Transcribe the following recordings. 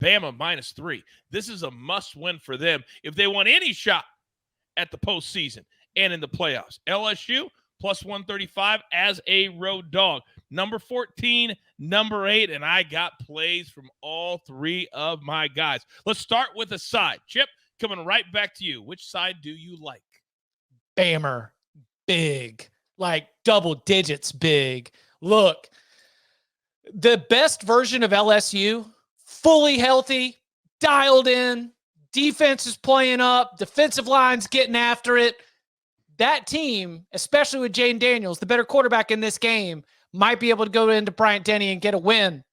Bama -3. This is a must-win for them if they want any shot at the postseason and in the playoffs. LSU +135 as a road dog. Number 14, number 8, and I got plays from all three of my guys. Let's start with a side. Chip, coming right back to you. Which side do you like? Bammer. Big. Like double digits big. Look, the best version of LSU, fully healthy, dialed in, defense is playing up, defensive line's getting after it. That team, especially with Jaden Daniels, the better quarterback in this game, might be able to go into Bryant-Denny and get a win.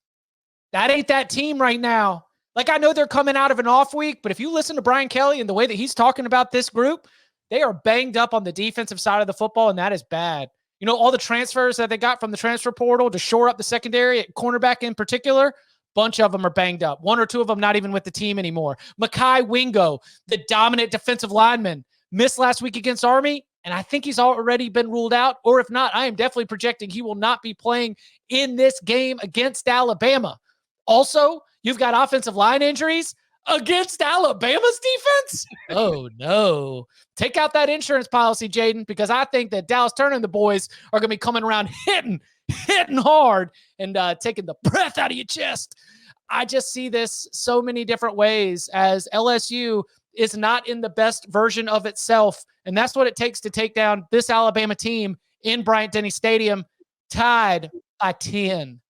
That ain't that team right now. Like, I know they're coming out of an off week, but if you listen to Brian Kelly and the way that he's talking about this group, they are banged up on the defensive side of the football, and that is bad. You know, all the transfers that they got from the transfer portal to shore up the secondary, at cornerback in particular, bunch of them are banged up. One or two of them not even with the team anymore. Mekhi Wingo, the dominant defensive lineman, missed last week against Army, and I think he's already been ruled out. Or if not, I am definitely projecting he will not be playing in this game against Alabama. Also, you've got offensive line injuries against Alabama's defense? Oh, no. Take out that insurance policy, Jaden, because I think that Dallas Turner and the boys are going to be coming around hitting hard and taking the breath out of your chest. I just see this so many different ways as LSU is not in the best version of itself, and that's what it takes to take down this Alabama team in Bryant-Denny Stadium, tied by 10.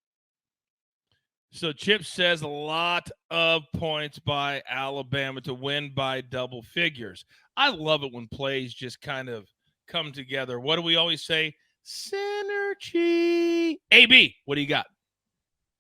So Chip says a lot of points by Alabama to win by double figures. I love it when plays just kind of come together. What do we always say? Synergy. AB, what do you got?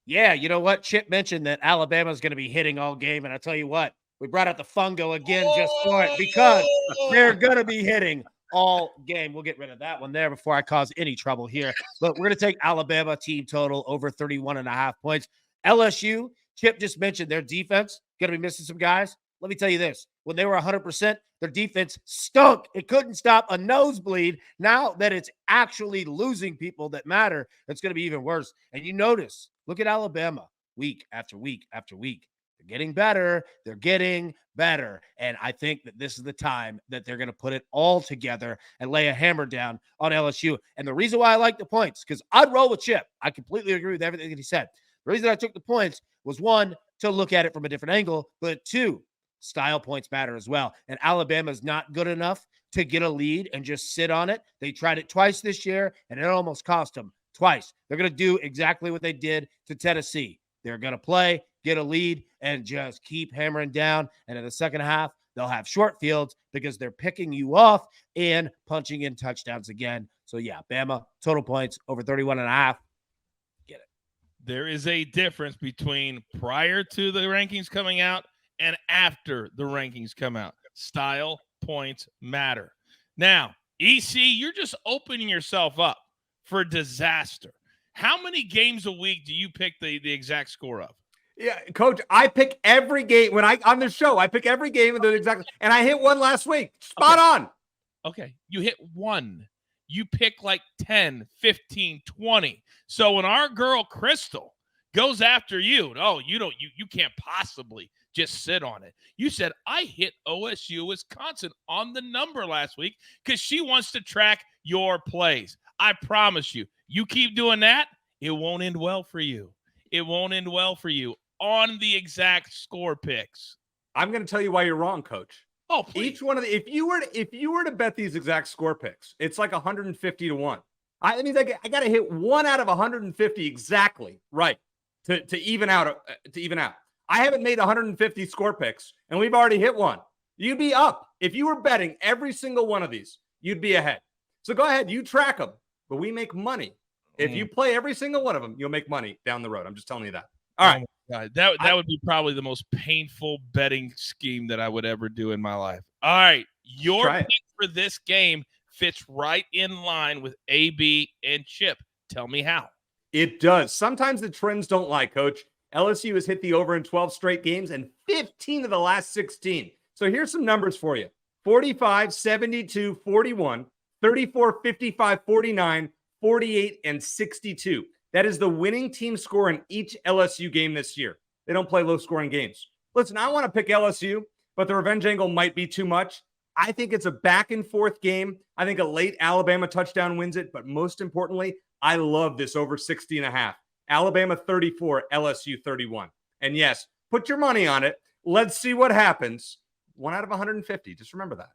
Yeah, you know what? Chip mentioned that Alabama's going to be hitting all game, and I tell you what, we brought out the fungo again just for it because they're going to be hitting all game. We'll get rid of that one there before I cause any trouble here. But we're going to take Alabama team total over 31.5 points. LSU, Chip just mentioned their defense going to be missing some guys. Let me tell you this. When they were 100%, their defense stunk. It couldn't stop a nosebleed. Now that it's actually losing people that matter, it's going to be even worse. And you notice, look at Alabama week after week after week. They're getting better. They're getting better. And I think that this is the time that they're going to put it all together and lay a hammer down on LSU. And the reason why I like the points, because I'd roll with Chip. I completely agree with everything that he said. The reason I took the points was, one, to look at it from a different angle, but two, style points matter as well. And Alabama's not good enough to get a lead and just sit on it. They tried it twice this year, and it almost cost them twice. They're going to do exactly what they did to Tennessee. They're going to play, get a lead, and just keep hammering down. And in the second half, they'll have short fields because they're picking you off and punching in touchdowns again. So, yeah, Bama, total points over 31.5. There is a difference between prior to the rankings coming out and after the rankings come out. Style points matter. Now, EC, you're just opening yourself up for disaster. How many games a week do you pick the exact score of? Yeah, Coach, I pick every game when on the show. I pick every game and I hit one last week. Spot on. Okay, you hit one. You pick like 10, 15, 20. So when our girl Crystal goes after you, you can't possibly just sit on it. You said, I hit OSU Wisconsin on the number last week because she wants to track your plays. I promise you, you keep doing that, it won't end well for you. It won't end well for you on the exact score picks. I'm going to tell you why you're wrong, Coach. Oh, please. Each one of the if you were to bet these exact score picks, it's like 150 to 1. That means I got to hit 1 out of 150 exactly right to even out. I haven't made 150 score picks, and we've already hit one. You'd be up if you were betting every single one of these. You'd be ahead. So go ahead, you track them, but we make money. If you play every single one of them, you'll make money down the road. I'm just telling you that. All right. God, that would be probably the most painful betting scheme that I would ever do in my life. All right. Your pick for this game fits right in line with AB and Chip. Tell me how. It does. Sometimes the trends don't lie, Coach. LSU has hit the over in 12 straight games and 15 of the last 16. So here's some numbers for you. 45, 72, 41, 34, 55, 49, 48, and 62. That is the winning team score in each LSU game this year. They don't play low-scoring games. Listen, I want to pick LSU, but the revenge angle might be too much. I think it's a back-and-forth game. I think a late Alabama touchdown wins it, but most importantly, I love this over 60.5. Alabama 34, LSU 31. And yes, put your money on it. Let's see what happens. 1 out of 150. Just remember that.